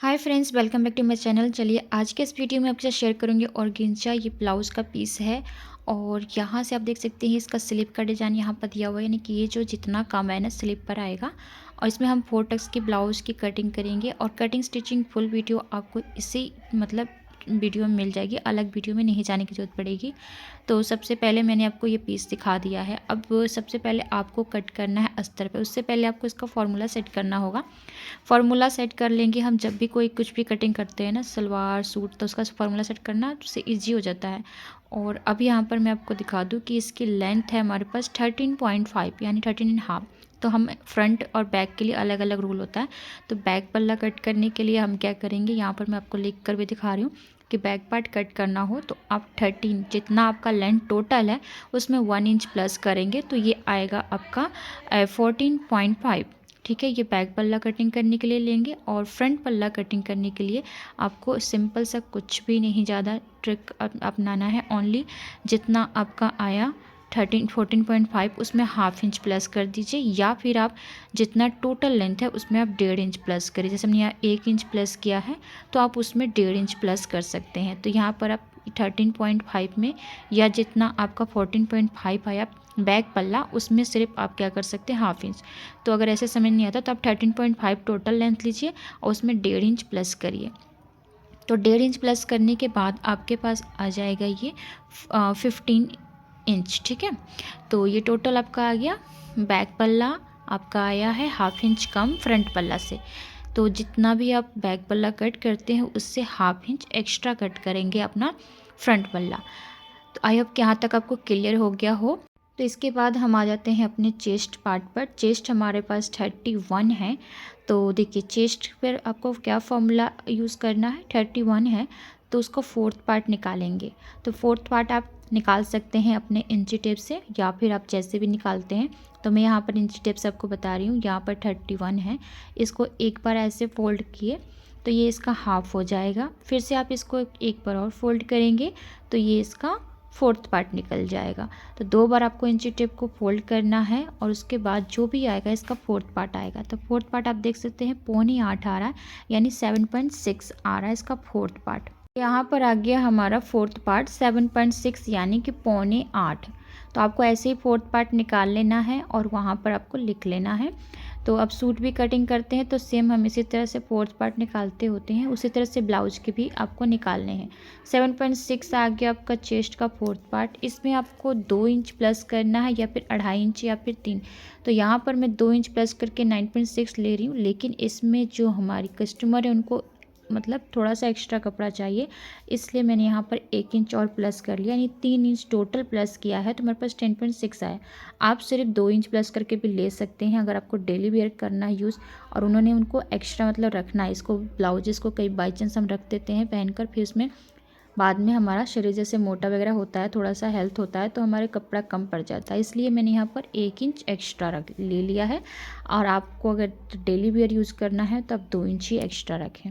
Hi friends, welcome back to my channel. चलिए आज के इस वीडियो में आपके साथ शेयर करूंगी ऑर्गेन्जा। ये ब्लाउज़ का पीस है और यहाँ से आप देख सकते हैं इसका स्लिप का डिज़ाइन यहाँ पर दिया हुआ है, यानी कि ये जो जितना कम है ना स्लिप पर आएगा। और इसमें हम 4 टक्स की ब्लाउज़ की कटिंग करेंगे और कटिंग स्टिचिंग फुल वीडियो आपको इसी वीडियो में मिल जाएगी, अलग वीडियो में नहीं जाने की ज़रूरत पड़ेगी। तो सबसे पहले मैंने आपको ये पीस दिखा दिया है। अब सबसे पहले आपको कट करना है अस्तर पे, उससे पहले आपको इसका फॉर्मूला सेट करना होगा। फार्मूला सेट कर लेंगे हम जब भी कोई कुछ भी कटिंग करते हैं ना, सलवार सूट, तो उसका फार्मूला सेट करना उससे ईजी हो जाता है। और अब यहाँ पर मैं आपको दिखा दूँ कि इसकी लेंथ है हमारे पास 13.5 यानी 13.5। तो हम फ्रंट और बैक के लिए अलग अलग रूल होता है। तो बैक पल्ला कट करने के लिए हम क्या करेंगे, यहाँ पर मैं आपको लिख कर भी दिखा रही हूँ कि बैक पार्ट कट करना हो तो आप 13 जितना आपका लेंथ टोटल है उसमें 1 इंच प्लस करेंगे तो ये आएगा आपका 14.5। ठीक है, ये बैक पल्ला कटिंग करने के लिए लेंगे। और फ्रंट पल्ला कटिंग करने के लिए आपको सिंपल सा कुछ भी नहीं ज़्यादा ट्रिक अपनाना है। ओनली जितना आपका आया 14.5 उसमें हाफ इंच प्लस कर दीजिए, या फिर आप जितना टोटल लेंथ है उसमें आप 1.5 इंच प्लस करिए। जैसे हमने यहाँ 1 इंच प्लस किया है तो आप उसमें 1.5 इंच प्लस कर सकते हैं। तो यहाँ पर आप 13.5 में या जितना आपका 14.5 आया बैक पल्ला उसमें सिर्फ आप क्या कर सकते हैं, हाफ इंच। तो अगर ऐसे समझ नहीं आता तो आप 13.5 टोटल लेंथ लीजिए और उसमें 1.5 इंच प्लस करिए। तो 1.5 इंच प्लस करने के बाद आपके पास आ जाएगा ये 15 इंच। ठीक है, तो ये टोटल आपका आ गया। बैक पल्ला आपका आया है हाफ इंच कम फ्रंट पल्ला से। तो जितना भी आप बैक पल्ला कट करते हैं उससे हाफ इंच एक्स्ट्रा कट करेंगे अपना फ्रंट पल्ला। तो आई होप कि यहाँ तक आपको क्लियर हो गया हो। तो इसके बाद हम आ जाते हैं अपने चेस्ट पार्ट पर। चेस्ट हमारे पास 31 है। तो देखिए चेस्ट पर आपको क्या फॉर्मूला यूज़ करना है, 31 है तो उसको फोर्थ पार्ट निकालेंगे। तो फोर्थ पार्ट आप निकाल सकते हैं अपने इंची टेप से, या फिर आप जैसे भी निकालते हैं। तो मैं यहाँ पर इंची टेप से आपको बता रही हूँ। यहाँ पर 31 है, इसको एक बार ऐसे फोल्ड किए तो ये इसका हाफ हो जाएगा। फिर से आप इसको एक बार और फोल्ड करेंगे तो ये इसका फोर्थ पार्ट निकल जाएगा। तो 2 बार आपको इंची टेप को फोल्ड करना है और उसके बाद जो भी आएगा इसका फोर्थ पार्ट आएगा। तो फोर्थ पार्ट आप देख सकते हैं 7.25 आ रहा है, यानी 7.6 आ रहा है इसका फोर्थ पार्ट। यहाँ पर आ गया हमारा फोर्थ पार्ट 7.6 यानी कि 7.25। तो आपको ऐसे ही फोर्थ पार्ट निकाल लेना है और वहाँ पर आपको लिख लेना है। तो अब सूट भी कटिंग करते हैं तो सेम हम इसी तरह से फोर्थ पार्ट निकालते होते हैं, उसी तरह से ब्लाउज के भी आपको निकालने हैं। 7.6 आ गया आपका चेस्ट का फोर्थ पार्ट। इसमें आपको 2 इंच प्लस करना है, या फिर 2.5 इंच या फिर 3। तो यहाँ पर मैं 2 इंच प्लस करके 9.6 ले रही हूँ, लेकिन इसमें जो हमारी कस्टमर है उनको थोड़ा सा एक्स्ट्रा कपड़ा चाहिए, इसलिए मैंने यहाँ पर 1 इंच और प्लस कर लिया, यानी 3 इंच टोटल प्लस किया है तो मेरे पास 10.6 आया। आप सिर्फ 2 इंच प्लस करके भी ले सकते हैं अगर आपको डेली वेयर करना है यूज़। और उन्होंने उनको एक्स्ट्रा रखना है इसको, ब्लाउजेस को कई बाई चांस हम रख देते हैं पहनकर, फिर उसमें बाद में हमारा शरीर जैसे मोटा वगैरह होता है, थोड़ा सा हेल्थ होता है तो हमारे कपड़ा कम पड़ जाता है, इसलिए मैंने यहाँ पर 1 इंच एक्स्ट्रा ले लिया है। और आपको अगर डेली वेयर यूज़ करना है तो आप 2 इंच ही एक्स्ट्रा रखें।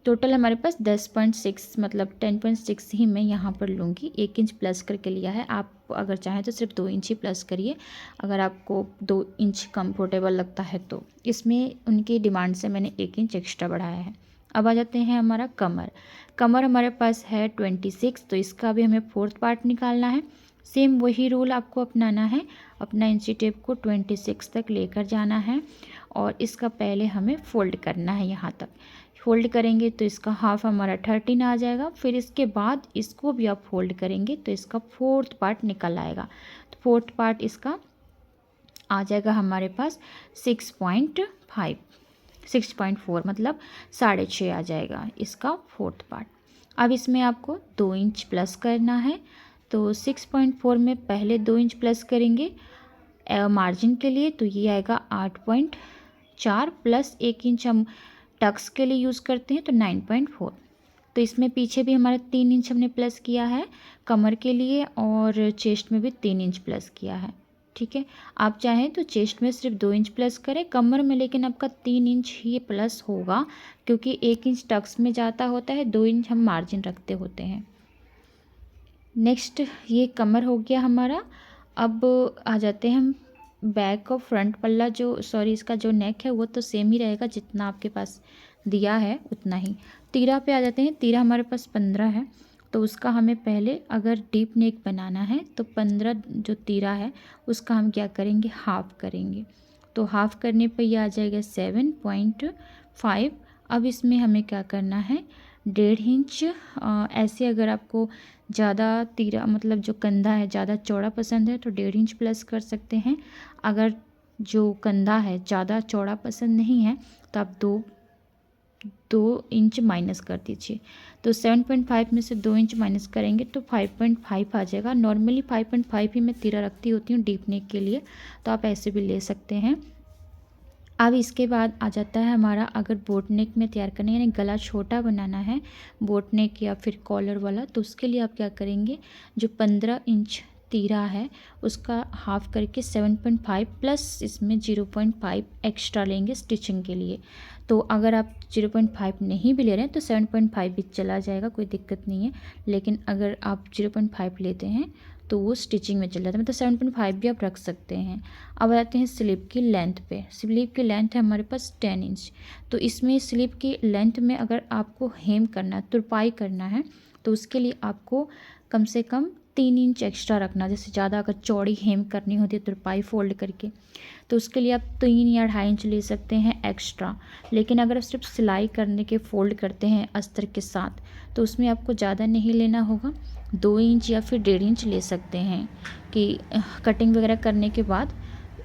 टोटल हमारे पास 10.6 10.6 ही मैं यहाँ पर लूँगी। 1 इंच प्लस करके लिया है। आप अगर चाहें तो सिर्फ 2 इंच ही प्लस करिए अगर आपको 2 इंच कंफर्टेबल लगता है तो। इसमें उनकी डिमांड से मैंने 1 इंच एक्स्ट्रा बढ़ाया है। अब आ जाते हैं हमारा कमर। कमर हमारे पास है 26, तो इसका भी हमें फोर्थ पार्ट निकालना है। सेम वही रूल आपको अपनाना है, अपना इंची टेप को 26 तक लेकर जाना है और इसका पहले हमें फोल्ड करना है। यहाँ तक फोल्ड करेंगे तो इसका हाफ हमारा 13 आ जाएगा। फिर इसके बाद इसको भी आप फोल्ड करेंगे तो इसका फोर्थ पार्ट निकल आएगा। तो फोर्थ पार्ट इसका आ जाएगा हमारे पास 6.5 6.4 6.5 आ जाएगा इसका फोर्थ पार्ट। अब इसमें आपको 2 इंच प्लस करना है। तो 6.4 में पहले 2 इंच प्लस करेंगे मार्जिन के लिए, तो ये आएगा 8.4 प्लस 1 इंच हम टक्स के लिए यूज़ करते हैं तो 9.4। तो इसमें पीछे भी हमारा 3 इंच हमने प्लस किया है कमर के लिए, और चेस्ट में भी 3 इंच प्लस किया है। ठीक है, आप चाहें तो चेस्ट में सिर्फ 2 इंच प्लस करें, कमर में लेकिन आपका 3 इंच ही प्लस होगा, क्योंकि 1 इंच टक्स में जाता होता है, 2 इंच हम मार्जिन रखते होते हैं। नेक्स्ट ये कमर हो गया हमारा। अब आ जाते हैं हम बैक और फ्रंट पल्ला, इसका जो नेक है वो तो सेम ही रहेगा जितना आपके पास दिया है उतना ही। तीरा पे आ जाते हैं। तीरा हमारे पास 15 है, तो उसका हमें पहले अगर डीप नेक बनाना है तो 15 जो तीरा है उसका हम क्या करेंगे, हाफ करेंगे। तो हाफ करने पे ये आ जाएगा 7.5। अब इसमें हमें क्या करना है, 1.5 इंच ऐसे अगर आपको ज़्यादा तीरा मतलब जो कंधा है ज़्यादा चौड़ा पसंद है तो 1.5 इंच प्लस कर सकते हैं। अगर जो कंधा है ज़्यादा चौड़ा पसंद नहीं है तो आप 2 इंच माइनस कर दीजिए। तो 7.5 में से 2 इंच माइनस करेंगे तो 5.5 आ जाएगा। नॉर्मली 5.5 ही मैं तीरा रखती होती हूँ डीप नेक के लिए, तो आप ऐसे भी ले सकते हैं। अब इसके बाद आ जाता है हमारा, अगर बोट नेक में तैयार करना है यानी गला छोटा बनाना है बोट नेक या फिर कॉलर वाला, तो उसके लिए आप क्या करेंगे, जो 15 इंच तीरा है उसका हाफ करके 7.5 प्लस इसमें 0.5 एक्स्ट्रा लेंगे स्टिचिंग के लिए। तो अगर आप 0.5 नहीं भी ले रहे हैं तो 7.5 भी चला जाएगा, कोई दिक्कत नहीं है। लेकिन अगर आप 0.5 लेते हैं तो वो स्टिचिंग में चल जाता है, मतलब 7.5 भी आप रख सकते हैं। अब आते हैं स्लीव की लेंथ पे। स्लीव की लेंथ है हमारे पास 10 इंच। तो इसमें स्लीव की लेंथ में अगर आपको हेम करना है, तुरपाई करना है, तो उसके लिए आपको कम से कम 3 इंच एक्स्ट्रा रखना। जैसे ज़्यादा अगर चौड़ी हेम करनी होती है तुरपाई फोल्ड करके, तो उसके लिए आप 3 या 2.5 इंच ले सकते हैं एक्स्ट्रा। लेकिन अगर आप सिर्फ सिलाई करने के फोल्ड करते हैं अस्तर के साथ, तो उसमें आपको ज़्यादा नहीं लेना होगा, 2 इंच या फिर 1.5 इंच ले सकते हैं कि कटिंग वगैरह करने के बाद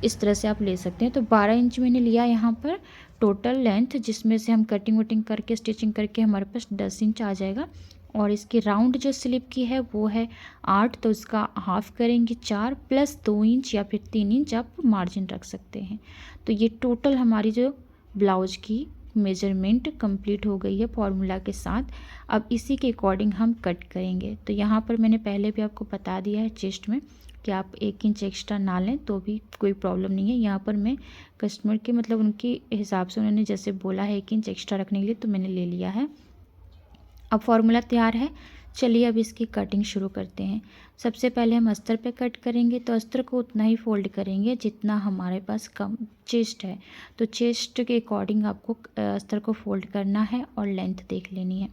इस तरह से आप ले सकते हैं। तो 12 इंच मैंने लिया यहाँ पर टोटल लेंथ, जिसमें से हम कटिंग वटिंग करके स्टिचिंग करके हमारे पास 10 इंच आ जाएगा। और इसकी राउंड जो स्लीव की है वो है 8, तो इसका हाफ करेंगे 4 प्लस 2 इंच या फिर 3 इंच आप मार्जिन रख सकते हैं। तो ये टोटल हमारी जो ब्लाउज की मेजरमेंट कंप्लीट हो गई है फॉर्मूला के साथ। अब इसी के अकॉर्डिंग हम कट करेंगे। तो यहाँ पर मैंने पहले भी आपको बता दिया है चेस्ट में कि आप 1 इंच एक्स्ट्रा ना लें तो भी कोई प्रॉब्लम नहीं है। यहाँ पर मैं कस्टमर के मतलब उनके हिसाब से उन्होंने जैसे बोला है 1 इंच एक्स्ट्रा रखने के लिए, तो मैंने ले लिया है। अब फॉर्मूला तैयार है, चलिए अब इसकी कटिंग शुरू करते हैं। सबसे पहले हम अस्तर पे कट करेंगे, तो अस्तर को उतना ही फोल्ड करेंगे जितना हमारे पास कम चेस्ट है। तो चेस्ट के अकॉर्डिंग आपको अस्तर को फोल्ड करना है और लेंथ देख लेनी है।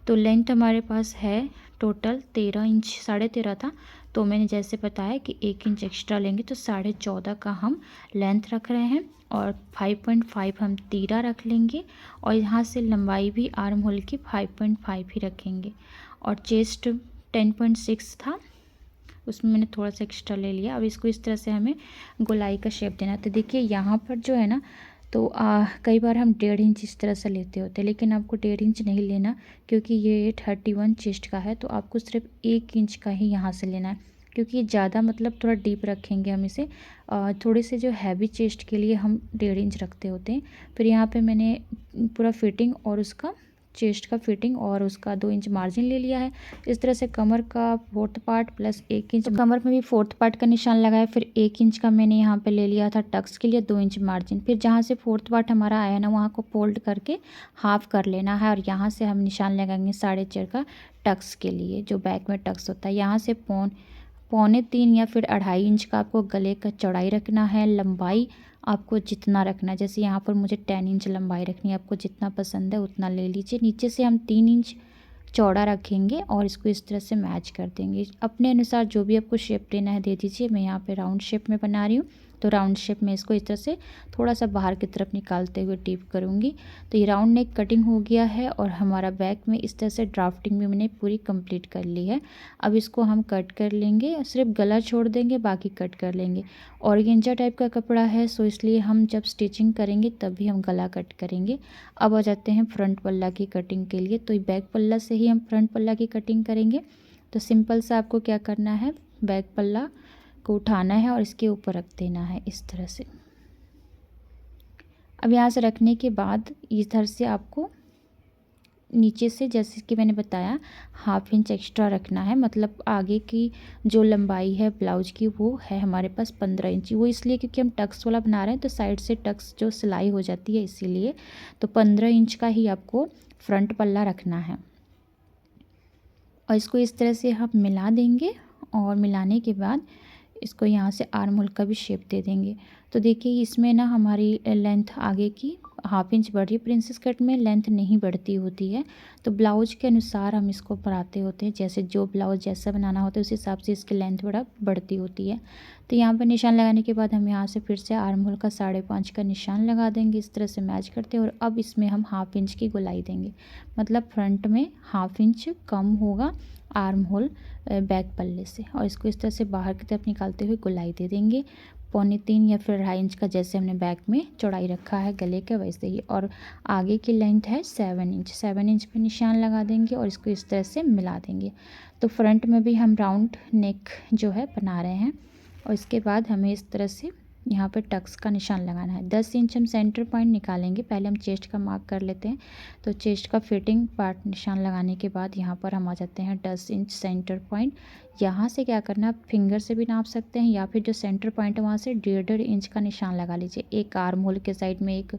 तो लेंथ हमारे पास है टोटल 13 इंच, 13.5 था, तो मैंने जैसे बताया कि 1 इंच एक्स्ट्रा लेंगे तो 14.5 का हम लेंथ रख रहे हैं और 5.5 हम तीरा रख लेंगे और यहाँ से लंबाई भी आर्म होल की 5.5 ही रखेंगे। और चेस्ट 10.6 था, उसमें मैंने थोड़ा सा एक्स्ट्रा ले लिया। अब इसको इस तरह से हमें गोलाई का शेप देना। तो देखिए यहाँ पर जो है ना, तो कई बार हम 1.5 इंच इस तरह से लेते होते हैं, लेकिन आपको 1.5 इंच नहीं लेना, क्योंकि ये 31 चेस्ट का है, तो आपको सिर्फ 1 इंच का ही यहाँ से लेना है, क्योंकि ये ज़्यादा मतलब थोड़ा डीप रखेंगे हम इसे। थोड़े से जो हैवी चेस्ट के लिए हम 1.5 इंच रखते होते हैं। फिर यहाँ पे मैंने पूरा फिटिंग और उसका चेस्ट का फिटिंग और उसका 2 इंच मार्जिन ले लिया है। इस तरह से कमर का 4th पार्ट प्लस 1 इंच, तो कमर में भी 4th पार्ट का निशान लगाया। फिर 1 इंच का मैंने यहाँ पे ले लिया था टक्स के लिए 2 इंच मार्जिन। फिर जहाँ से 4th पार्ट हमारा आया ना, वहाँ को फोल्ड करके हाफ कर लेना है और यहाँ से हम निशान लगाएंगे 4.5 का टक्स के लिए, जो बैक में टक्स होता है। यहाँ से 3.25 या फिर 2.5 इंच का आपको गले का चौड़ाई रखना है। लंबाई आपको जितना रखना है, जैसे यहाँ पर मुझे 10 इंच लंबाई रखनी है, आपको जितना पसंद है उतना ले लीजिए। नीचे से हम 3 इंच चौड़ा रखेंगे और इसको इस तरह से मैच कर देंगे। अपने अनुसार जो भी आपको शेप देना है दे दीजिए। मैं यहाँ पे राउंड शेप में बना रही हूँ, तो राउंड शेप में इसको इस तरह से थोड़ा सा बाहर की तरफ निकालते हुए टिप करूँगी। तो ये राउंड नेक कटिंग हो गया है और हमारा बैक में इस तरह से ड्राफ्टिंग भी मैंने पूरी कंप्लीट कर ली है। अब इसको हम कट कर लेंगे, सिर्फ गला छोड़ देंगे, बाकी कट कर लेंगे। ऑर्गेंजा टाइप का कपड़ा है, सो इसलिए हम जब स्टिचिंग करेंगे तब भी हम गला कट करेंगे। अब आ जाते हैं फ्रंट पल्ला की कटिंग के लिए। तो बैक पल्ला से ही हम फ्रंट पल्ला की कटिंग करेंगे। तो सिंपल सा आपको क्या करना है, बैक पल्ला को उठाना है और इसके ऊपर रख देना है इस तरह से। अब यहाँ से रखने के बाद इधर से आपको नीचे से, जैसे कि मैंने बताया, 1/2 इंच एक्स्ट्रा रखना है। मतलब आगे की जो लंबाई है ब्लाउज की वो है हमारे पास 15 इंच। वो इसलिए क्योंकि हम टक्स वाला बना रहे हैं, तो साइड से टक्स जो सिलाई हो जाती है इसीलिए। तो 15 इंच का ही आपको फ्रंट पल्ला रखना है और इसको इस तरह से हम मिला देंगे। और मिलाने के बाद इसको यहाँ से आर्म होल का भी शेप दे देंगे। तो देखिए इसमें ना हमारी लेंथ आगे की हाफ इंच बढ़ रही है। प्रिंसेस कट में लेंथ नहीं बढ़ती होती है, तो ब्लाउज के अनुसार हम इसको बढ़ाते होते हैं। जैसे जो ब्लाउज जैसा बनाना होता है उस हिसाब से इसकी लेंथ बढ़ती होती है। तो यहाँ पर निशान लगाने के बाद हम यहाँ से फिर से आर्म होल का 5.5 का निशान लगा देंगे। इस तरह से मैच करते हैं और अब इसमें हम हाफ इंच की गोलाई देंगे, मतलब फ्रंट में हाफ इंच कम होगा आर्म होल बैक पल्ले से, और इसको इस तरह से बाहर की तरफ निकालते हुए गोलाई दे देंगे 3.25 या फिर 2.5 इंच का, जैसे हमने बैक में चौड़ाई रखा है गले के वैसे ही। और आगे की लेंथ है 7 इंच पे निशान लगा देंगे और इसको इस तरह से मिला देंगे। तो फ्रंट में भी हम राउंड नेक जो है बना रहे हैं और इसके बाद हमें इस तरह से यहाँ पे टक्स का निशान लगाना है। 10 इंच हम सेंटर पॉइंट निकालेंगे। पहले हम चेस्ट का मार्क कर लेते हैं। तो चेस्ट का फिटिंग पार्ट निशान लगाने के बाद यहाँ पर हम आ जाते हैं 10 इंच सेंटर पॉइंट। यहाँ से क्या करना है, फिंगर से भी नाप सकते हैं या फिर जो सेंटर पॉइंट है वहाँ से 1.5 इंच का निशान लगा लीजिए। एक आर्म होल के साइड में, एक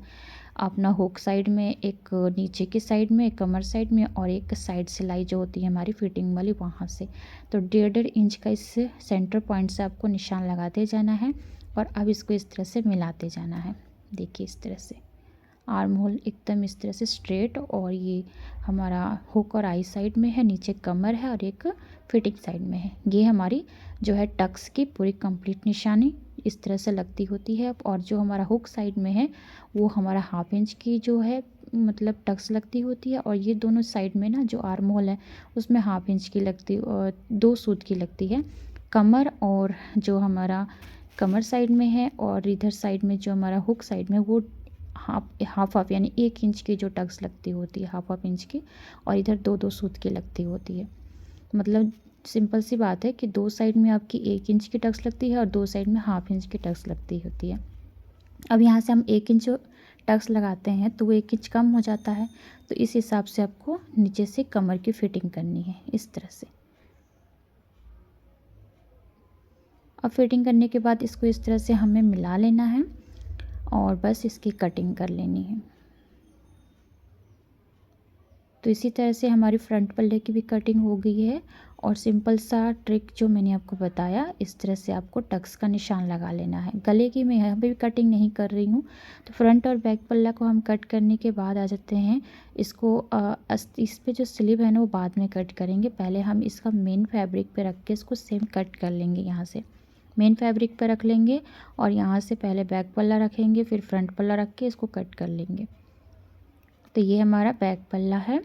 अपना हुक साइड में, एक नीचे की साइड में, एक कमर साइड में और एक साइड सिलाई जो होती है हमारी फिटिंग वाली वहाँ से। तो 1.5 इंच का इस सेंटर पॉइंट से आपको निशान लगाते जाना है और अब इसको इस तरह से मिलाते जाना है। देखिए इस तरह से आर्म होल एकदम इस तरह से स्ट्रेट, और ये हमारा हुक और आई साइड में है, नीचे कमर है और एक फिटिंग साइड में है। ये हमारी जो है टक्स की पूरी कंप्लीट निशानी इस तरह से लगती होती है। और जो हमारा हुक साइड में है वो हमारा हाफ इंच की जो है मतलब टक्स लगती होती है, और ये दोनों साइड में ना जो आर्म होल है उसमें हाफ इंच की लगती और 2 सूत की लगती है। कमर और जो हमारा कमर साइड में है और इधर साइड में जो हमारा हुक साइड में वो हाफ यानी 1 इंच की जो टक्स लगती होती है, हाफ इंच की, और इधर 2 सूत की लगती होती है। मतलब सिंपल सी बात है कि 2 साइड में आपकी 1 इंच की टक्स लगती है और 2 साइड में हाफ इंच की टक्स लगती होती है। अब यहाँ से हम 1 इंच टक्स लगाते हैं तो वो 1 इंच कम हो जाता है, तो इस हिसाब से आपको नीचे से कमर की फिटिंग करनी है इस तरह से। अब फिटिंग करने के बाद इसको इस तरह से हमें मिला लेना है और बस इसकी कटिंग कर लेनी है। तो इसी तरह से हमारी फ्रंट पल्ले की भी कटिंग हो गई है। और सिंपल सा ट्रिक जो मैंने आपको बताया, इस तरह से आपको टक्स का निशान लगा लेना है। गले की मैं यहाँ पे भी कटिंग नहीं कर रही हूँ। तो फ्रंट और बैक पल्ला को हम कट करने के बाद आ जाते हैं इसको इस पे जो स्लीव है ना वो बाद में कट करेंगे। पहले हम इसका मेन फैब्रिक पे रख के इसको सेम कट कर लेंगे। यहाँ से मेन फैब्रिक पे रख लेंगे और यहाँ से पहले बैक पल्ला रखेंगे, फिर फ्रंट पल्ला रख के इसको कट कर लेंगे। तो ये हमारा बैक पल्ला है।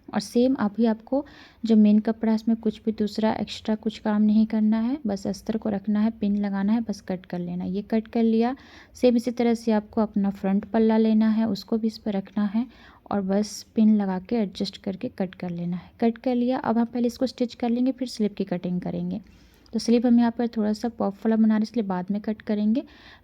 और सेम अभी आपको जो मेन कपड़ा है इसमें कुछ भी दूसरा एक्स्ट्रा कुछ काम नहीं करना है, बस अस्तर को रखना है, पिन लगाना है, बस कट कर लेना। ये कट कर लिया। सेम इसी तरह से आपको अपना फ्रंट पल्ला लेना है, उसको भी इस पर रखना है और बस पिन लगा के एडजस्ट करके कट कर लेना है। कट कर लिया। अब हम पहले इसको स्टिच कर लेंगे, फिर स्लीव की कटिंग करेंगे। तो स्लीव हम यहाँ पर थोड़ा सा पॉप वाला बना रहे इसलिए बाद में कट करेंगे।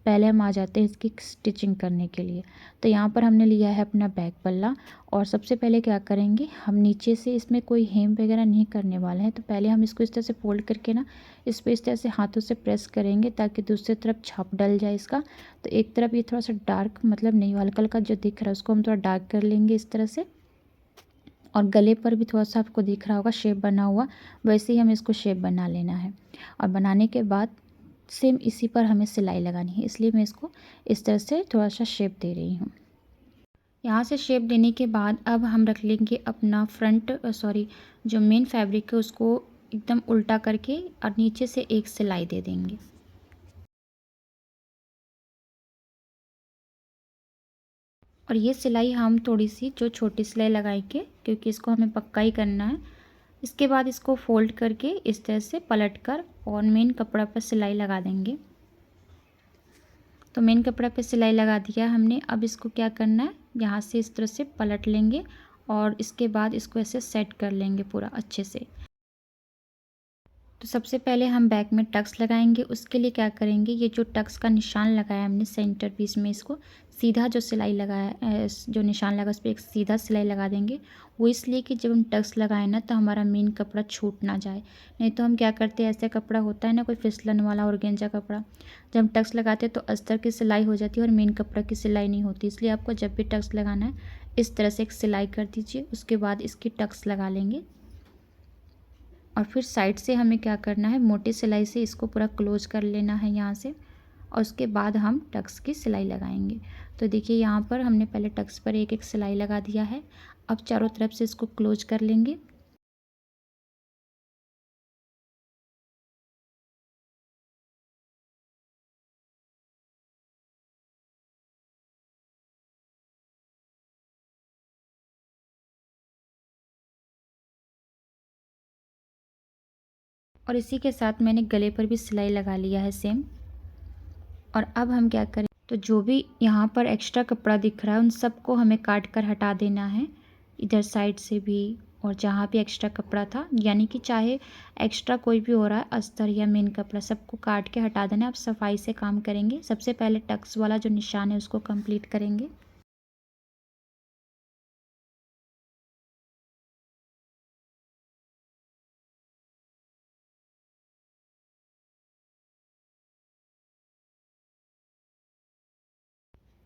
पहले हम आ जाते हैं इसकी स्टिचिंग करने के लिए। तो यहाँ पर हमने लिया है अपना बैक पल्ला और सबसे पहले क्या करेंगे, हम नीचे से इसमें कोई हेम वगैरह नहीं करने वाले हैं। तो पहले हम इसको इस तरह से फोल्ड करके ना इस पर इस तरह से हाथों से प्रेस करेंगे ताकि दूसरी तरफ छाप डल जाए इसका। तो एक तरफ ये थोड़ा सा डार्क मतलब नहीं, हल्का हल्का जो दिख रहा है उसको हम थोड़ा डार्क कर लेंगे इस तरह से। और गले पर भी थोड़ा सा आपको दिख रहा होगा शेप बना हुआ, वैसे ही हमें इसको शेप बना लेना है। और बनाने के बाद सेम इसी पर हमें सिलाई लगानी है, इसलिए मैं इसको इस तरह से थोड़ा सा शेप दे रही हूँ। यहाँ से शेप देने के बाद अब हम रख लेंगे अपना जो मेन फैब्रिक है उसको एकदम उल्टा करके और नीचे से एक सिलाई दे देंगे। और ये सिलाई हम थोड़ी सी जो छोटी सिलाई लगाएंगे क्योंकि इसको हमें पक्का ही करना है। इसके बाद इसको फोल्ड करके इस तरह से पलट कर और मेन कपड़ा पर सिलाई लगा देंगे। तो मेन कपड़ा पे सिलाई लगा दिया हमने। अब इसको क्या करना है, यहाँ से इस तरह से पलट लेंगे और इसके बाद इसको ऐसे सेट कर लेंगे पूरा अच्छे से। तो सबसे पहले हम बैक में टक्स लगाएंगे। उसके लिए क्या करेंगे, ये जो टक्स का निशान लगाया हमने सेंटर पीस में, इसको सीधा जो सिलाई लगाया जो निशान लगा उस पर एक सीधा सिलाई लगा देंगे। वो इसलिए कि जब हम टक्स लगाएं ना तो हमारा मेन कपड़ा छूट ना जाए। नहीं तो हम क्या करते हैं, ऐसा कपड़ा होता है ना कोई फिसलन वाला ऑर्गेन्जा कपड़ा, जब हम टक्स लगाते हैं तो अस्तर की सिलाई हो जाती है और मेन कपड़ा की सिलाई नहीं होती। इसलिए आपको जब भी टक्स लगाना है इस तरह से एक सिलाई कर दीजिए, उसके बाद इसकी टक्स लगा लेंगे। और फिर साइड से हमें क्या करना है, मोटी सिलाई से इसको पूरा क्लोज कर लेना है यहाँ से। और उसके बाद हम टक्स की सिलाई लगाएंगे। तो देखिए यहाँ पर हमने पहले टक्स पर एक एक सिलाई लगा दिया है। अब चारों तरफ से इसको क्लोज कर लेंगे। और इसी के साथ मैंने गले पर भी सिलाई लगा लिया है सेम। और अब हम क्या करें, तो जो भी यहाँ पर एक्स्ट्रा कपड़ा दिख रहा है उन सबको हमें काट कर हटा देना है, इधर साइड से भी और जहाँ भी एक्स्ट्रा कपड़ा था, यानी कि चाहे एक्स्ट्रा कोई भी हो रहा है अस्तर या मेन कपड़ा, सबको काट के हटा देना है। अब सफाई से काम करेंगे। सबसे पहले टक्स वाला जो निशान है उसको कंप्लीट करेंगे।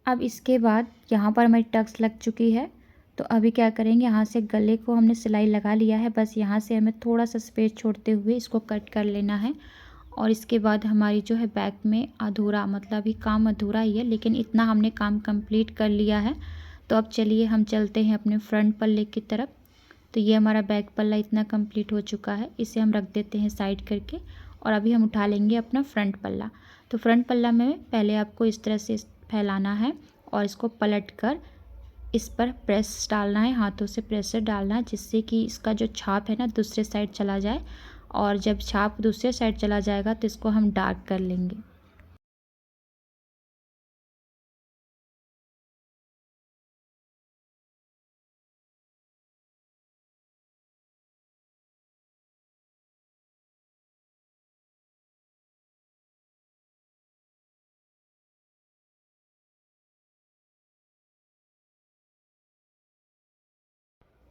अब इसके बाद यहाँ पर हमारी टक्स लग चुकी है। तो अभी क्या करेंगे, यहाँ से गले को हमने सिलाई लगा लिया है, बस यहाँ से हमें थोड़ा सा स्पेस छोड़ते हुए इसको कट कर लेना है। और इसके बाद हमारी जो है बैक में अधूरा, मतलब अभी काम अधूरा ही है, लेकिन इतना हमने काम कंप्लीट कर लिया है। तो अब चलिए हम चलते हैं अपने फ्रंट पल्ले की तरफ। तो ये हमारा बैक पल्ला इतना कंप्लीट हो चुका है, इसे हम रख देते हैं साइड करके। और अभी हम उठा लेंगे अपना फ्रंट पल्ला। तो फ्रंट पल्ला में पहले आपको इस तरह से फैलाना है और इसको पलट कर इस पर प्रेस डालना है, हाथों से प्रेशर डालना है, जिससे कि इसका जो छाप है ना दूसरे साइड चला जाए। और जब छाप दूसरे साइड चला जाएगा तो इसको हम डार्क कर लेंगे।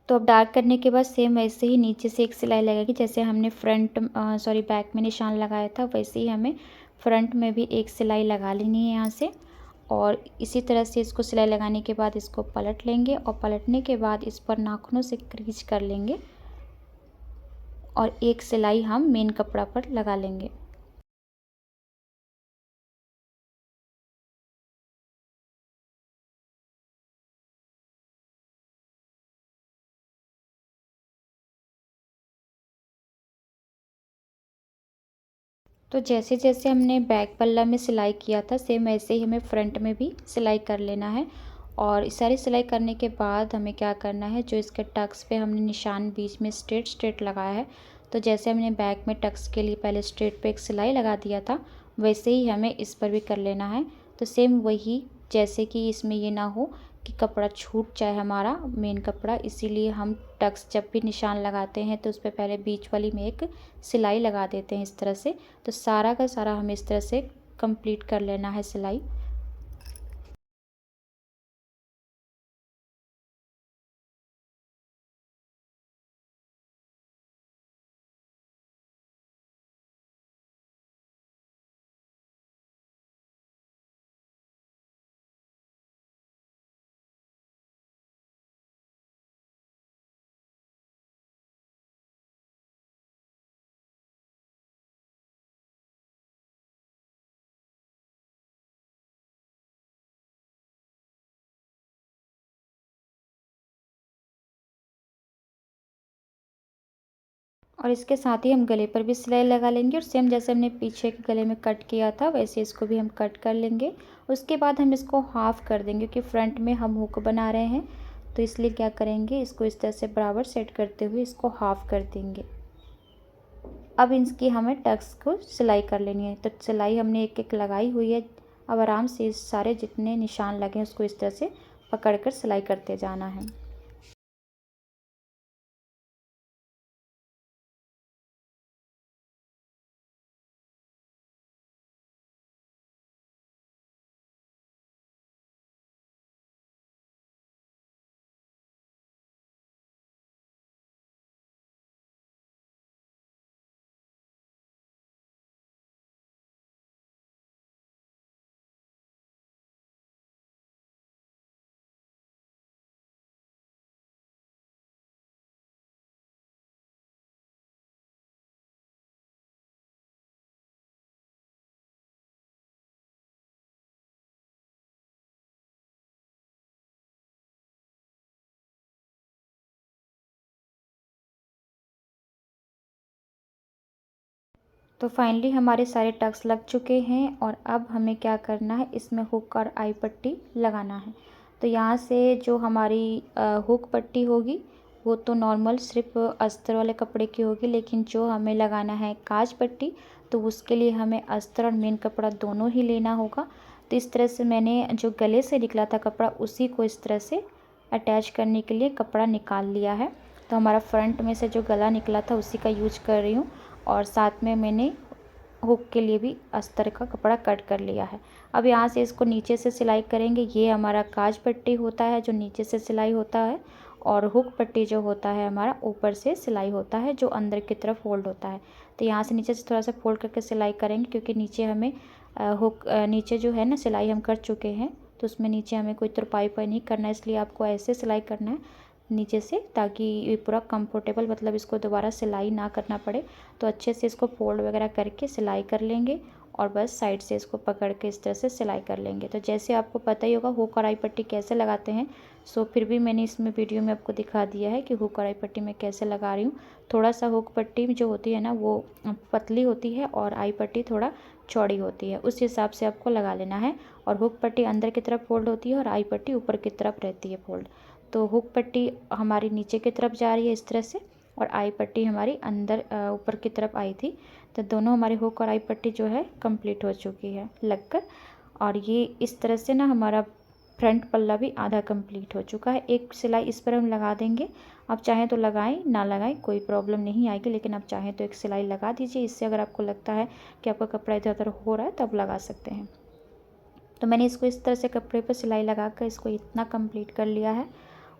तो अब डार्क करने के बाद सेम वैसे ही नीचे से एक सिलाई लगेगी, जैसे हमने बैक में निशान लगाया था, वैसे ही हमें फ्रंट में भी एक सिलाई लगा लेनी है यहाँ से। और इसी तरह से इसको सिलाई लगाने के बाद इसको पलट लेंगे और पलटने के बाद इस पर नाखूनों से क्रीच कर लेंगे और एक सिलाई हम मेन कपड़ा पर लगा लेंगे। तो जैसे जैसे हमने बैक पल्ला में सिलाई किया था सेम वैसे ही हमें फ्रंट में भी सिलाई कर लेना है। और सारी सिलाई करने के बाद हमें क्या करना है, जो इसके टक्स पे हमने निशान बीच में स्ट्रेट स्ट्रेट लगाया है, तो जैसे हमने बैक में टक्स के लिए पहले स्ट्रेट पे एक सिलाई लगा दिया था, वैसे ही हमें इस पर भी कर लेना है। तो सेम वही, जैसे कि इसमें ये ना हो कि कपड़ा छूट जाए हमारा मेन कपड़ा, इसीलिए हम टक्स जब भी निशान लगाते हैं तो उस पर पहले बीच वाली में एक सिलाई लगा देते हैं इस तरह से। तो सारा का सारा हमें इस तरह से कंप्लीट कर लेना है सिलाई। और इसके साथ ही हम गले पर भी सिलाई लगा लेंगे और सेम जैसे हमने पीछे के गले में कट किया था वैसे इसको भी हम कट कर लेंगे। उसके बाद हम इसको हाफ़ कर देंगे, क्योंकि फ्रंट में हम हुक बना रहे हैं, तो इसलिए क्या करेंगे, इसको इस तरह से बराबर सेट करते हुए इसको हाफ़ कर देंगे। अब इसकी हमें टक्स को सिलाई कर लेनी है। तो सिलाई हमने एक एक लगाई हुई है। अब आराम से इस सारे जितने निशान लगे हैं उसको इस तरह से पकड़ कर सिलाई करते जाना है। तो फाइनली हमारे सारे टक्स लग चुके हैं और अब हमें क्या करना है, इसमें हुक और आई पट्टी लगाना है। तो यहाँ से जो हमारी हुक पट्टी होगी वो तो नॉर्मल सिर्फ अस्तर वाले कपड़े की होगी, लेकिन जो हमें लगाना है काज पट्टी तो उसके लिए हमें अस्तर और मेन कपड़ा दोनों ही लेना होगा। तो इस तरह से मैंने जो गले से निकला था कपड़ा उसी को इस तरह से अटैच करने के लिए कपड़ा निकाल लिया है। तो हमारा फ्रंट में से जो गला निकला था उसी का यूज कर रही हूँ और साथ में मैंने हुक के लिए भी अस्तर का कपड़ा कट कर लिया है। अब यहाँ से इसको नीचे से सिलाई करेंगे। ये हमारा काज पट्टी होता है जो नीचे से सिलाई होता है और हुक पट्टी जो होता है हमारा ऊपर से सिलाई होता है जो अंदर की तरफ फोल्ड होता है। तो यहाँ से नीचे से थोड़ा सा फोल्ड करके सिलाई करेंगे क्योंकि नीचे हमें हुक नीचे जो है ना सिलाई हम कर चुके हैं तो उसमें नीचे हमें कोई तुरपाई उपाई नहीं करना है, इसलिए आपको ऐसे सिलाई करना है नीचे से ताकि ये पूरा कंफर्टेबल मतलब इसको दोबारा सिलाई ना करना पड़े। तो अच्छे से इसको फोल्ड वगैरह करके सिलाई कर लेंगे और बस साइड से इसको पकड़ के इस तरह से सिलाई कर लेंगे। तो जैसे आपको पता ही होगा हुक और आई पट्टी कैसे लगाते हैं, सो फिर भी मैंने इसमें वीडियो में आपको दिखा दिया है कि हुक और आई पट्टी मैं कैसे लगा रही हूँ। थोड़ा सा हुक पट्टी जो होती है ना वो पतली होती है और आई पट्टी थोड़ा चौड़ी होती है, उस हिसाब से आपको लगा लेना है। और हुक पट्टी अंदर की तरफ फोल्ड होती है और आई पट्टी ऊपर की तरफ रहती है फोल्ड। तो हुक पट्टी हमारी नीचे की तरफ जा रही है इस तरह से और आई पट्टी हमारी अंदर ऊपर की तरफ आई थी। तो दोनों हमारे हुक और आई पट्टी जो है कंप्लीट हो चुकी है लगकर। और ये इस तरह से ना हमारा फ्रंट पल्ला भी आधा कंप्लीट हो चुका है। एक सिलाई इस पर हम लगा देंगे, आप चाहें तो लगाएं ना लगाएं कोई प्रॉब्लम नहीं आएगी, लेकिन आप चाहें तो एक सिलाई लगा दीजिए। इससे अगर आपको लगता है कि आपका कपड़ा इधर उधर हो रहा है तब लगा सकते हैं। तो मैंने इसको इस तरह से कपड़े पर सिलाई लगा कर इसको इतना कंप्लीट कर लिया है।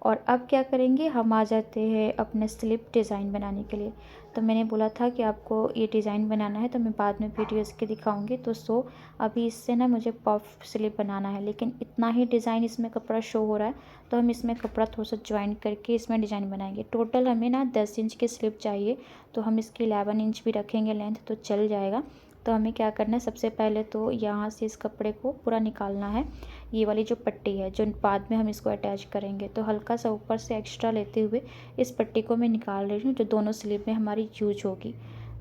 और अब क्या करेंगे, हम आ जाते हैं अपने स्लिप डिज़ाइन बनाने के लिए। तो मैंने बोला था कि आपको ये डिज़ाइन बनाना है तो मैं बाद में वीडियो इसके दिखाऊंगी। तो अभी इससे ना मुझे पफ स्लिप बनाना है, लेकिन इतना ही डिज़ाइन इसमें कपड़ा शो हो रहा है तो हम इसमें कपड़ा थोड़ा सा ज्वाइन करके इसमें डिज़ाइन बनाएंगे। टोटल हमें ना 10 इंच की स्लिप चाहिए, तो हम इसकी 11 इंच भी रखेंगे लेंथ तो चल जाएगा। तो हमें क्या करना है, सबसे पहले तो यहाँ से इस कपड़े को पूरा निकालना है। ये वाली जो पट्टी है जो बाद में हम इसको अटैच करेंगे, तो हल्का सा ऊपर से एक्स्ट्रा लेते हुए इस पट्टी को मैं निकाल रही हूँ जो दोनों स्लीव में हमारी यूज होगी।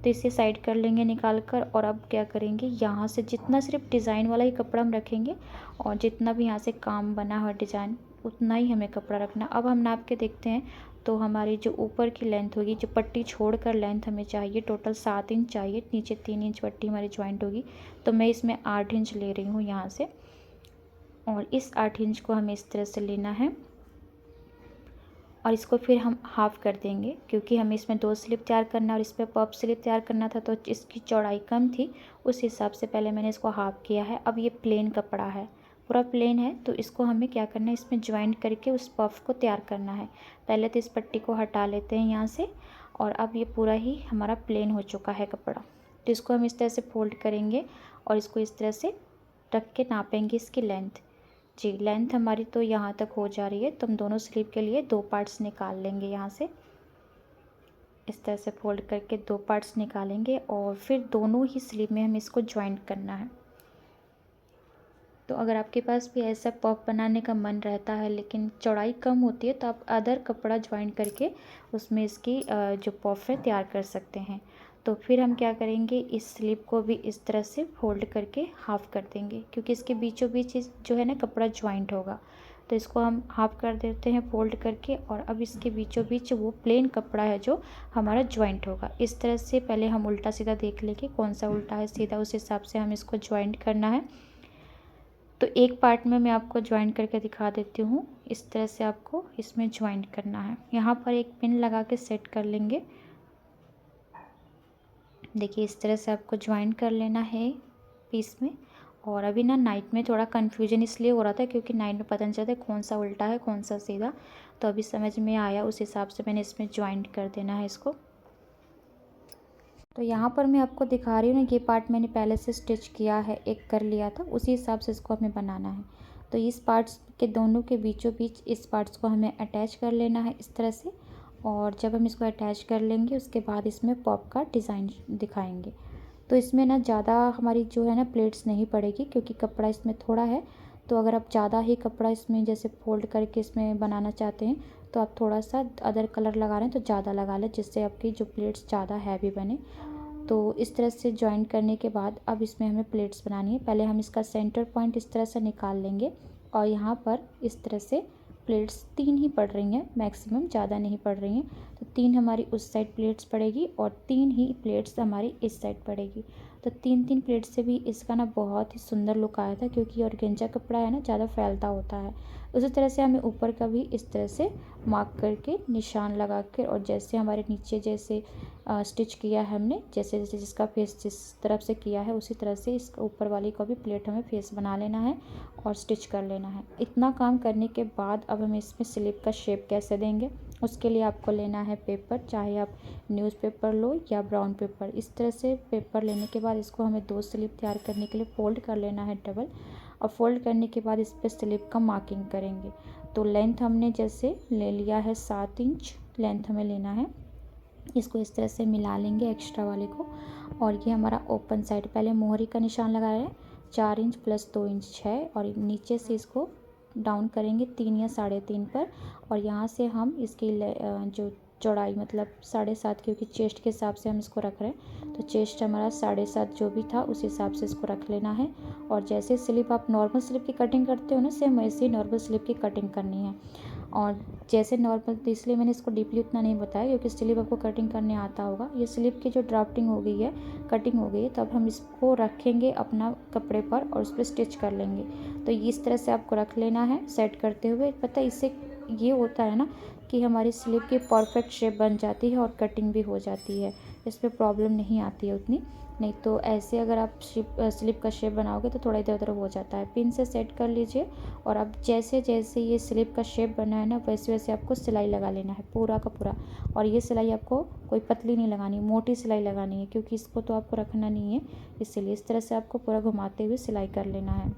तो इसे साइड कर लेंगे निकाल कर। और अब क्या करेंगे, यहाँ से जितना सिर्फ डिज़ाइन वाला ही कपड़ा हम रखेंगे और जितना भी यहाँ से काम बना हुआ डिज़ाइन उतना ही हमें कपड़ा रखना। अब हम नाप के देखते हैं तो हमारी जो ऊपर की लेंथ होगी, जो पट्टी छोड़कर लेंथ हमें चाहिए टोटल 7 इंच चाहिए, नीचे 3 इंच पट्टी हमारी ज्वाइंट होगी। तो मैं इसमें 8 इंच ले रही हूँ यहाँ से और इस 8 इंच को हमें इस तरह से लेना है और इसको फिर हम हाफ़ कर देंगे क्योंकि हमें इसमें 2 स्लिप तैयार करना और इस पर पफ स्लिप तैयार करना था तो इसकी चौड़ाई कम थी, उस हिसाब से पहले मैंने इसको हाफ़ किया है। अब ये प्लेन कपड़ा है, पूरा प्लेन है, तो इसको हमें क्या करना है, इसमें ज्वाइंट करके उस पफ को तैयार करना है। पहले तो इस पट्टी को हटा लेते हैं यहाँ से और अब ये पूरा ही हमारा प्लेन हो चुका है कपड़ा। तो इसको हम इस तरह से फोल्ड करेंगे और इसको इस तरह से रख के नापेंगे इसकी लेंथ। जी लेंथ हमारी तो यहाँ तक हो जा रही है, तो हम दोनों स्लीव के लिए 2 पार्ट्स निकाल लेंगे। यहाँ से इस तरह से फोल्ड करके 2 पार्ट्स निकालेंगे और फिर दोनों ही स्लीव में हमें इसको ज्वाइंट करना है। तो अगर आपके पास भी ऐसा पफ बनाने का मन रहता है लेकिन चौड़ाई कम होती है तो आप अदर कपड़ा ज्वाइंट करके उसमें इसकी जो पफ है तैयार कर सकते हैं। तो फिर हम क्या करेंगे, इस स्लीव को भी इस तरह से फोल्ड करके हाफ़ कर देंगे क्योंकि इसके बीचों बीच जो है ना कपड़ा ज्वाइंट होगा। तो इसको हम हाफ़ कर देते हैं फोल्ड करके और अब इसके बीचों बीच वो प्लेन कपड़ा है जो हमारा ज्वाइंट होगा। इस तरह से पहले हम उल्टा सीधा देख लेंगे कौन सा उल्टा है सीधा, उस हिसाब से हम इसको ज्वाइंट करना है। तो एक पार्ट में मैं आपको ज्वाइंट करके दिखा देती हूँ। इस तरह से आपको इसमें ज्वाइंट करना है। यहाँ पर एक पिन लगा के सेट कर लेंगे। देखिए इस तरह से आपको ज्वाइंट कर लेना है पीस में। और अभी ना नाइट में थोड़ा कन्फ्यूजन इसलिए हो रहा था क्योंकि नाइट में पता नहीं चलता कौन सा उल्टा है कौन सा सीधा, तो अभी समझ में आया, उस हिसाब से मैंने इसमें ज्वाइंट कर देना है इसको। तो यहाँ पर मैं आपको दिखा रही हूँ ना, ये पार्ट मैंने पहले से स्टिच किया है, एक कर लिया था, उसी हिसाब से इसको हमें बनाना है। तो इस पार्ट्स के दोनों के बीचों बीच इस पार्ट्स को हमें अटैच कर लेना है इस तरह से। और जब हम इसको अटैच कर लेंगे उसके बाद इसमें पॉप का डिज़ाइन दिखाएंगे। तो इसमें ना ज़्यादा हमारी जो है ना प्लेट्स नहीं पड़ेगी क्योंकि कपड़ा इसमें थोड़ा है। तो अगर आप ज़्यादा ही कपड़ा इसमें जैसे फोल्ड करके इसमें बनाना चाहते हैं तो आप थोड़ा सा अदर कलर लगा रहे हैं तो ज़्यादा लगा लें जिससे आपकी जो प्लेट्स ज़्यादा हैवी बने। तो इस तरह से जॉइन करने के बाद अब इसमें हमें प्लेट्स बनानी है। पहले हम इसका सेंटर पॉइंट इस तरह से निकाल लेंगे और यहाँ पर इस तरह से प्लेट्स 3 ही पड़ रही हैं मैक्सिमम, ज़्यादा नहीं पड़ रही हैं। तो 3 हमारी उस साइड प्लेट्स पड़ेगी और 3 ही प्लेट्स हमारी इस साइड पड़ेगी। तो 3-3 प्लेट से भी इसका ना बहुत ही सुंदर लुक आया था, क्योंकि ऑर्गेन्जा कपड़ा है ना, ज़्यादा फैलता होता है। उसी तरह से हमें ऊपर का भी इस तरह से मार्क करके निशान लगा कर, और जैसे हमारे नीचे जैसे स्टिच किया है हमने, जैसे जैसे जिसका फेस जिस तरफ से किया है उसी तरह से इसका ऊपर वाली का भी प्लेट हमें फेस बना लेना है और स्टिच कर लेना है। इतना काम करने के बाद अब हम इसमें स्लिप का शेप कैसे देंगे, उसके लिए आपको लेना है पेपर, चाहे आप न्यूज़पेपर लो या ब्राउन पेपर। इस तरह से पेपर लेने के बाद इसको हमें 2 स्लिप तैयार करने के लिए फ़ोल्ड कर लेना है डबल, और फोल्ड करने के बाद इस पर स्लिप का मार्किंग करेंगे। तो लेंथ हमने जैसे ले लिया है 7 इंच लेंथ हमें लेना है। इसको इस तरह से मिला लेंगे एक्स्ट्रा वाले को, और ये हमारा ओपन साइड, पहले मोहरी का निशान लगा रहे हैं 4 इंच प्लस 2 इंच 6, और नीचे से इसको डाउन करेंगे 3 या 3.5 पर, और यहाँ से हम इसकी जो चौड़ाई मतलब 7.5, क्योंकि चेस्ट के हिसाब से हम इसको रख रहे हैं, तो चेस्ट हमारा 7.5 जो भी था उस हिसाब से इसको रख लेना है। और जैसे स्लिप आप नॉर्मल स्लिप की कटिंग करते हो ना, सेम वैसे ही नॉर्मल स्लिप की कटिंग करनी है। और जैसे नॉर्मल, तो इसलिए मैंने इसको डीपली उतना नहीं बताया, क्योंकि स्लिप आपको कटिंग करने आता होगा। ये स्लिप की जो ड्राफ्टिंग हो गई है, कटिंग हो गई है, तब हम इसको रखेंगे अपना कपड़े पर और उस पर स्टिच कर लेंगे। तो इस तरह से आपको रख लेना है सेट करते हुए। पता है इससे ये होता है ना कि हमारी स्लिप की परफेक्ट शेप बन जाती है और कटिंग भी हो जाती है, इसमें प्रॉब्लम नहीं आती है उतनी। नहीं तो ऐसे अगर आप स्लिप का शेप बनाओगे तो थोड़ा इधर उधर हो जाता है। पिन से सेट कर लीजिए, और अब जैसे जैसे ये स्लिप का शेप बना है ना, वैसे वैसे आपको सिलाई लगा लेना है पूरा का पूरा। और ये सिलाई आपको कोई पतली नहीं लगानी, मोटी सिलाई लगानी है, क्योंकि इसको तो आपको रखना नहीं है, इसलिए इस तरह से आपको पूरा घुमाते हुए सिलाई कर लेना है।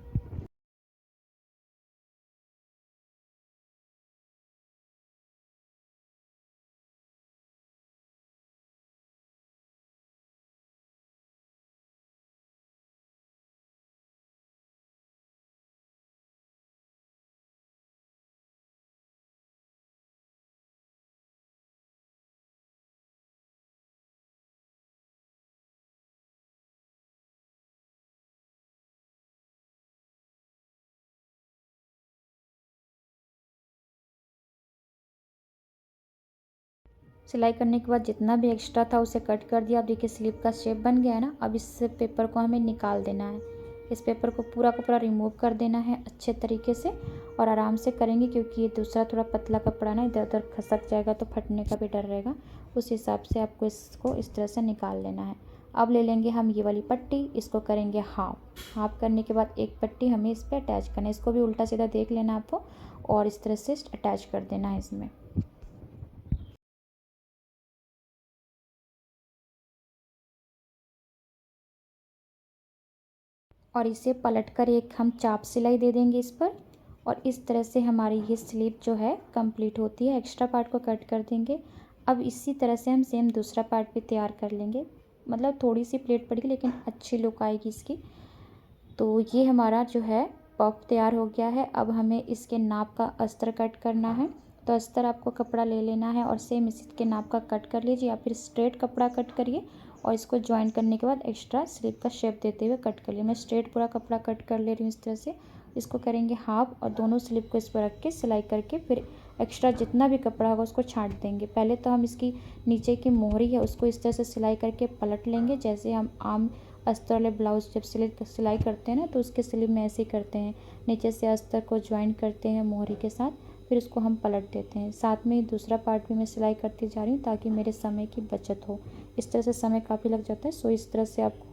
सिलाई करने के बाद जितना भी एक्स्ट्रा था उसे कट कर दिया। अब देखिए स्लिप का शेप बन गया है ना। अब इस पेपर को हमें निकाल देना है, इस पेपर को पूरा का पूरा रिमूव कर देना है अच्छे तरीके से, और आराम से करेंगे, क्योंकि ये दूसरा थोड़ा पतला कपड़ा ना इधर उधर खसक जाएगा तो फटने का भी डर रहेगा। उस हिसाब से आपको इसको इस तरह से निकाल लेना है। अब ले लेंगे हम ये वाली पट्टी, इसको करेंगे हाफ। हाफ करने के बाद एक पट्टी हमें इस पर अटैच करना है, इसको भी उल्टा सीधा देख लेना आपको, और इस तरह से अटैच कर देना है इसमें। और इसे पलटकर एक हम चाप सिलाई दे देंगे इस पर, और इस तरह से हमारी ये स्लीव जो है कंप्लीट होती है। एक्स्ट्रा पार्ट को कट कर देंगे। अब इसी तरह से हम सेम दूसरा पार्ट भी तैयार कर लेंगे, मतलब थोड़ी सी प्लेट पड़ेगी लेकिन अच्छी लुक आएगी इसकी। तो ये हमारा जो है पफ तैयार हो गया है। अब हमें इसके नाप का अस्तर कट करना है। तो अस्तर आपको कपड़ा ले लेना है और सेम इसी के नाप का कट कर लीजिए, या फिर स्ट्रेट कपड़ा कट करिए, और इसको ज्वाइन करने के बाद एक्स्ट्रा स्लीव का शेप देते हुए कट कर लिए। मैं स्ट्रेट पूरा कपड़ा कट कर ले रही हूँ इस तरह से। इसको करेंगे हाफ, और दोनों स्लीव को इस पर रख के सिलाई करके फिर एक्स्ट्रा जितना भी कपड़ा होगा उसको छांट देंगे। पहले तो हम इसकी नीचे की मोहरी है उसको इस तरह से सिलाई करके पलट लेंगे, जैसे हम आम अस्तर वाले ब्लाउज जब सिलाई करते हैं ना, तो उसके स्लीव में ऐसे ही करते हैं। नीचे से अस्तर को ज्वाइन करते हैं मोहरी के साथ, फिर उसको हम पलट देते हैं। साथ में दूसरा पार्ट भी मैं सिलाई करती जा रही हूँ ताकि मेरे समय की बचत हो। इस तरह से समय काफ़ी लग जाता है, सो इस तरह से आपको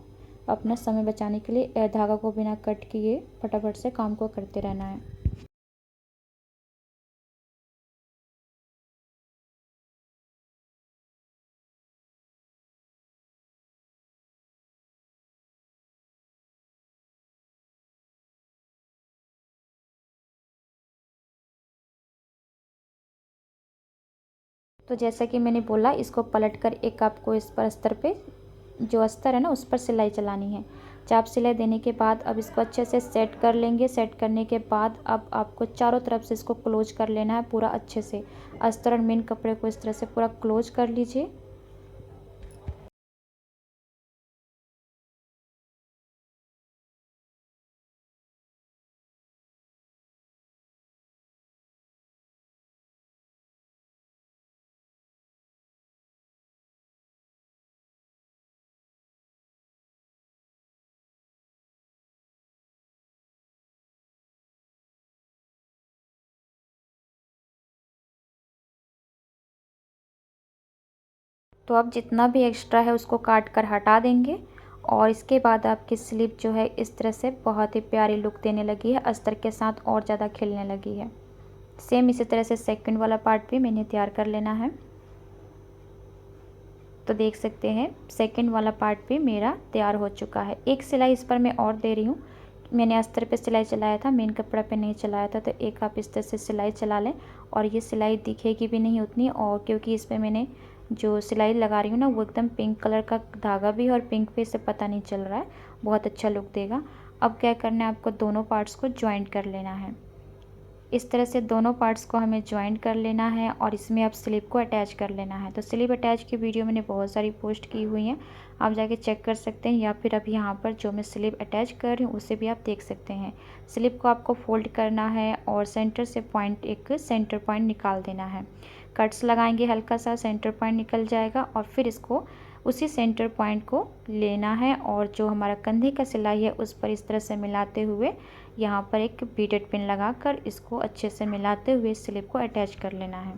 अपना समय बचाने के लिए धागा को बिना कट किए फटाफट से काम को करते रहना है। तो जैसा कि मैंने बोला, इसको पलटकर एक आपको इस पर अस्तर पे, जो अस्तर है ना उस पर सिलाई चलानी है। चाप सिलाई देने के बाद अब इसको अच्छे से सेट कर लेंगे। सेट करने के बाद अब आपको चारों तरफ से इसको क्लोज कर लेना है पूरा अच्छे से। अस्तर और मेन कपड़े को इस तरह से पूरा क्लोज कर लीजिए। तो अब जितना भी एक्स्ट्रा है उसको काट कर हटा देंगे और इसके बाद आपकी स्लीव जो है इस तरह से बहुत ही प्यारी लुक देने लगी है, अस्तर के साथ और ज़्यादा खिलने लगी है। सेम इसी तरह से सेकंड वाला पार्ट भी मैंने तैयार कर लेना है। तो देख सकते हैं सेकंड वाला पार्ट भी मेरा तैयार हो चुका है। एक सिलाई इस पर मैं और दे रही हूँ। मैंने अस्तर पे सिलाई चलाया था, मेन कपड़ा पे नहीं चलाया था, तो एक आप इस तरह से सिलाई चला लें और ये सिलाई दिखेगी भी नहीं उतनी, और क्योंकि इस पर मैंने जो सिलाई लगा रही हूँ ना वो एकदम पिंक कलर का धागा भी है और पिंक पे से पता नहीं चल रहा है, बहुत अच्छा लुक देगा। अब क्या करना है, आपको दोनों पार्ट्स को ज्वाइंट कर लेना है। इस तरह से दोनों पार्ट्स को हमें ज्वाइंट कर लेना है और इसमें अब स्लीव को अटैच कर लेना है। तो स्लीव अटैच की वीडियो मैंने बहुत सारी पोस्ट की हुई हैं, आप जाके चेक कर सकते हैं, या फिर अब यहाँ पर जो मैं स्लीव अटैच कर रही हूँ उसे भी आप देख सकते हैं। स्लीव को आपको फोल्ड करना है और सेंटर से पॉइंट, एक सेंटर पॉइंट निकाल देना है। कट्स लगाएंगे, हल्का सा सेंटर पॉइंट निकल जाएगा और फिर इसको उसी सेंटर पॉइंट को लेना है और जो हमारा कंधे का सिलाई है उस पर इस तरह से मिलाते हुए यहाँ पर एक बीटेड पिन लगाकर इसको अच्छे से मिलाते हुए स्लीव को अटैच कर लेना है।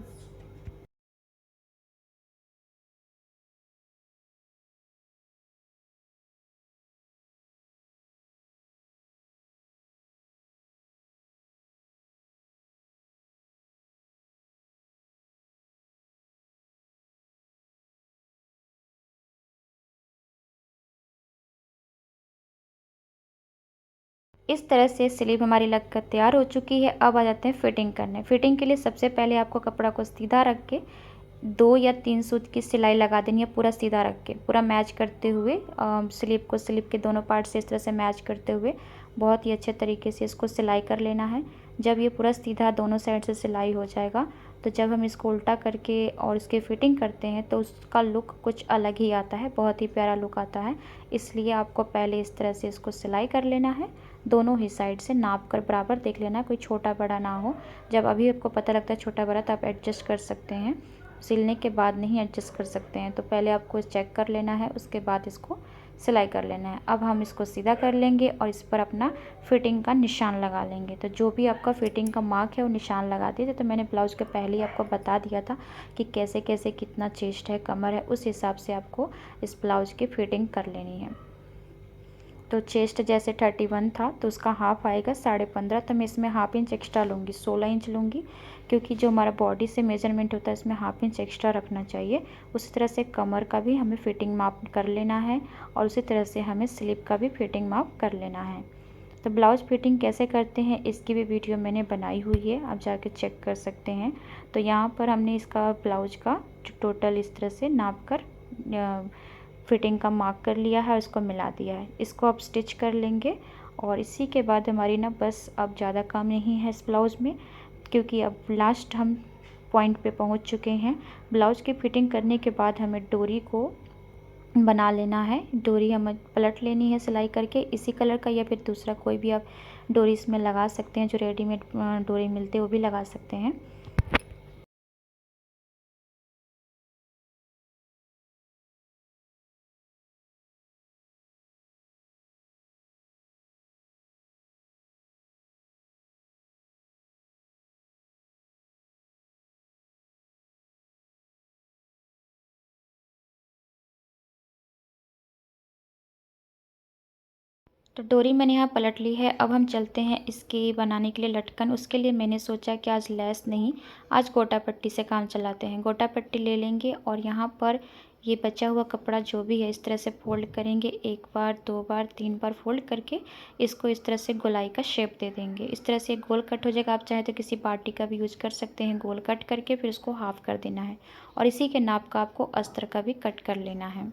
इस तरह से स्लीव हमारी लगकर तैयार हो चुकी है। अब आ जाते हैं फिटिंग करने। फिटिंग के लिए सबसे पहले आपको कपड़ा को सीधा रख के 2 या 3 सूत की सिलाई लगा देनी है, पूरा सीधा रख के, पूरा मैच करते हुए स्लीव को, स्लीव के दोनों पार्ट से इस तरह से मैच करते हुए बहुत ही अच्छे तरीके से इसको सिलाई कर लेना है। जब ये पूरा सीधा दोनों साइड से सिलाई हो जाएगा तो जब हम इसको उल्टा करके और इसकी फ़िटिंग करते हैं तो उसका लुक कुछ अलग ही आता है, बहुत ही प्यारा लुक आता है। इसलिए आपको पहले इस तरह से इसको सिलाई कर लेना है, दोनों ही साइड से नाप कर बराबर देख लेना, कोई छोटा बड़ा ना हो। जब अभी आपको पता लगता है छोटा बड़ा तो आप एडजस्ट कर सकते हैं, सिलने के बाद नहीं एडजस्ट कर सकते हैं। तो पहले आपको चेक कर लेना है, उसके बाद इसको सिलाई कर लेना है। अब हम इसको सीधा कर लेंगे और इस पर अपना फिटिंग का निशान लगा लेंगे। तो जो भी आपका फिटिंग का मार्क है वो निशान लगा दीजिए। तो मैंने ब्लाउज़ के पहले ही आपको बता दिया था कि कैसे कैसे कितना चेस्ट है, कमर है, उस हिसाब से आपको इस ब्लाउज़ की फिटिंग कर लेनी है। तो चेस्ट जैसे 31 था तो उसका हाफ आएगा 15.5, तो मैं इसमें हाफ इंच एक्स्ट्रा लूँगी, 16 इंच लूँगी, क्योंकि जो हमारा बॉडी से मेजरमेंट होता है इसमें हाफ इंच एक्स्ट्रा रखना चाहिए। उसी तरह से कमर का भी हमें फिटिंग माप कर लेना है और उसी तरह से हमें स्लीव का भी फिटिंग माप कर लेना है। तो ब्लाउज़ फिटिंग कैसे करते हैं इसकी भी वीडियो मैंने बनाई हुई है, आप जाके चेक कर सकते हैं। तो यहाँ पर हमने इसका ब्लाउज का टोटल इस तरह से नाप कर फिटिंग का मार्क कर लिया है और इसको मिला दिया है। इसको अब स्टिच कर लेंगे और इसी के बाद हमारी ना बस अब ज़्यादा काम नहीं है इस ब्लाउज़ में, क्योंकि अब लास्ट हम पॉइंट पे पहुंच चुके हैं। ब्लाउज़ की फिटिंग करने के बाद हमें डोरी को बना लेना है। डोरी हमें पलट लेनी है सिलाई करके, इसी कलर का या फिर दूसरा कोई भी आप डोरी इसमें लगा सकते हैं, जो रेडीमेड डोरी मिलते हैं वो भी लगा सकते हैं। तो डोरी मैंने यहाँ पलट ली है। अब हम चलते हैं इसकी बनाने के लिए लटकन। उसके लिए मैंने सोचा कि आज लेस नहीं, आज गोटा पट्टी से काम चलाते हैं। गोटा पट्टी ले लेंगे और यहाँ पर ये बचा हुआ कपड़ा जो भी है इस तरह से फोल्ड करेंगे, 1 बार 2 बार 3 बार फोल्ड करके इसको इस तरह से गोलाई का शेप दे देंगे। इस तरह से गोल कट हो जाएगा। आप चाहे तो किसी बाटी का भी यूज कर सकते हैं। गोल कट करके फिर इसको हाफ कर देना है और इसी के नाप का आपको अस्तर का भी कट कर लेना है।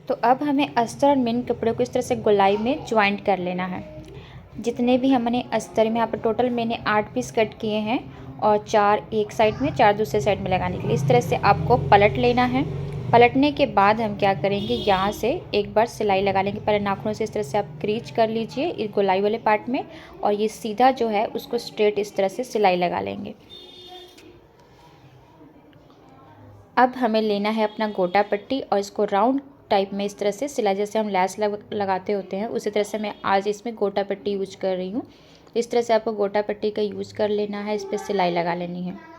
तो अब हमें अस्तर और मेन कपड़े को इस तरह से गोलाई में ज्वाइंट कर लेना है। जितने भी हमने अस्तर में यहाँ पर टोटल मैंने 8 पीस कट किए हैं और 4 एक साइड में, 4 दूसरे साइड में लगाने के लिए। इस तरह से आपको पलट लेना है। पलटने के बाद हम क्या करेंगे, यहाँ से एक बार सिलाई लगा लेंगे। पहले नाखूनों से इस तरह से आप क्रीच कर लीजिए इस गोलाई वाले पार्ट में, और ये सीधा जो है उसको स्ट्रेट इस तरह से सिलाई लगा लेंगे। अब हमें लेना है अपना गोटा पट्टी और इसको राउंड टाइप में इस तरह से सिलाई, जैसे हम लैस लगाते होते हैं उसी तरह से मैं आज इसमें गोटा पट्टी यूज कर रही हूँ। इस तरह से आपको गोटा पट्टी का यूज़ कर लेना है, इस पर सिलाई लगा लेनी है।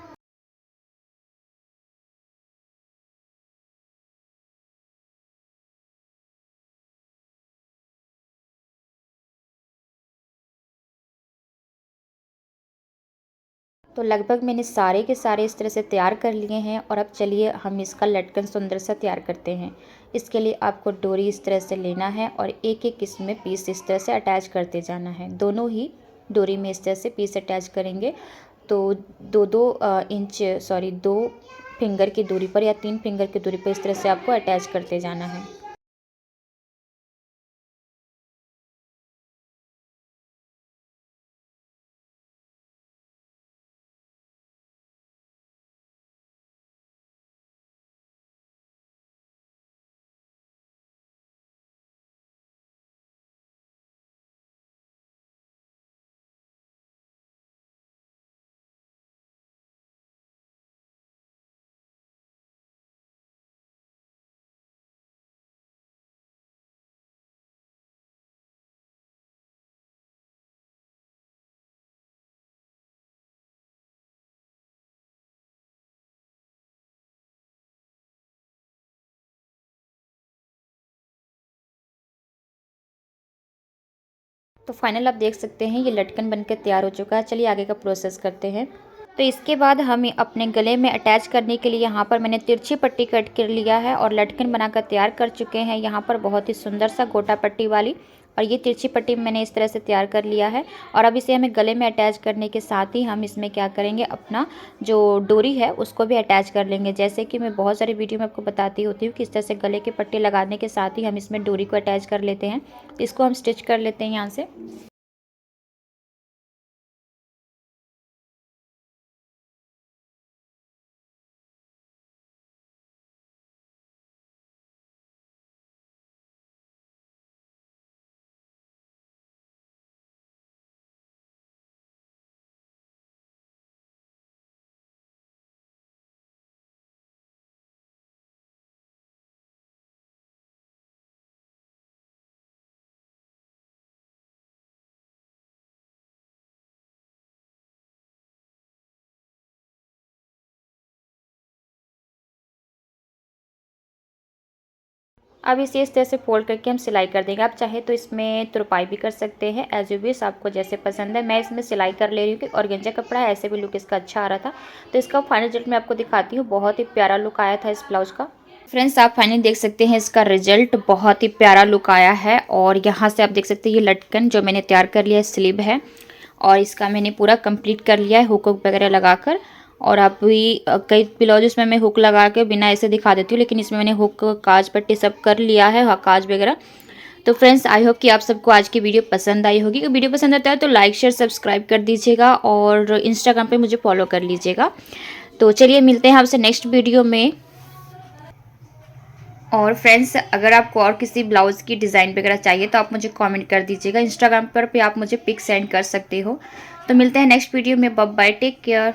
तो लगभग मैंने सारे के सारे इस तरह से तैयार कर लिए हैं, और अब चलिए हम इसका लटकन सुंदर सा तैयार करते हैं। इसके लिए आपको डोरी इस तरह से लेना है और एक एक इसमें पीस इस तरह से अटैच करते जाना है। दोनों ही डोरी में इस तरह से पीस अटैच करेंगे तो 2 फिंगर की दूरी पर या 3 फिंगर की दूरी पर इस तरह से आपको अटैच करते जाना है। तो फाइनल आप देख सकते हैं ये लटकन बनकर तैयार हो चुका है। चलिए आगे का प्रोसेस करते हैं। तो इसके बाद हमें अपने गले में अटैच करने के लिए यहाँ पर मैंने तिरछी पट्टी कट कर लिया है और लटकन बनाकर तैयार कर चुके हैं। यहाँ पर बहुत ही सुंदर सा गोटा पट्टी वाली, और ये तिरछी पट्टी मैंने इस तरह से तैयार कर लिया है। और अब इसे हमें गले में अटैच करने के साथ ही हम इसमें क्या करेंगे, अपना जो डोरी है उसको भी अटैच कर लेंगे। जैसे कि मैं बहुत सारी वीडियो में आपको बताती होती हूँ कि इस तरह से गले के पट्टी लगाने के साथ ही हम इसमें डोरी को अटैच कर लेते हैं। इसको हम स्टिच कर लेते हैं यहाँ से। अब इसे इस तरह से फोल्ड करके हम सिलाई कर देंगे। आप चाहे तो इसमें तुरपाई भी कर सकते हैं, एज यू विश, आपको जैसे पसंद है। मैं इसमें सिलाई कर ले रही हूँ कि ऑर्गेंजा कपड़ा है, ऐसे भी लुक इसका अच्छा आ रहा था। तो इसका फाइनल रिजल्ट मैं आपको दिखाती हूँ। बहुत ही प्यारा लुक आया था इस ब्लाउज का। फ्रेंड्स आप फाइनली देख सकते हैं इसका रिजल्ट, बहुत ही प्यारा लुक आया है। और यहाँ से आप देख सकते हैं ये लटकन जो मैंने तैयार कर लिया है स्लीव है, और इसका मैंने पूरा कंप्लीट कर लिया है हुक वगैरह लगाकर। और आप भी कई ब्लाउज में मैं हुक लगा के बिना ऐसे दिखा देती हूँ, लेकिन इसमें मैंने हुक काज पट्टी सब कर लिया है, काज वगैरह। तो फ्रेंड्स आई होप कि आप सबको आज की वीडियो पसंद आई होगी। वीडियो पसंद आता है तो लाइक शेयर सब्सक्राइब कर दीजिएगा, और इंस्टाग्राम पे मुझे फॉलो कर लीजिएगा। तो चलिए मिलते हैं आपसे नेक्स्ट वीडियो में। और फ्रेंड्स अगर आपको और किसी ब्लाउज़ की डिज़ाइन वगैरह चाहिए तो आप मुझे कमेंट कर दीजिएगा। इंस्टाग्राम पर भी आप मुझे पिक सेंड कर सकते हो। तो मिलते हैं नेक्स्ट वीडियो में। Bye bye, take care.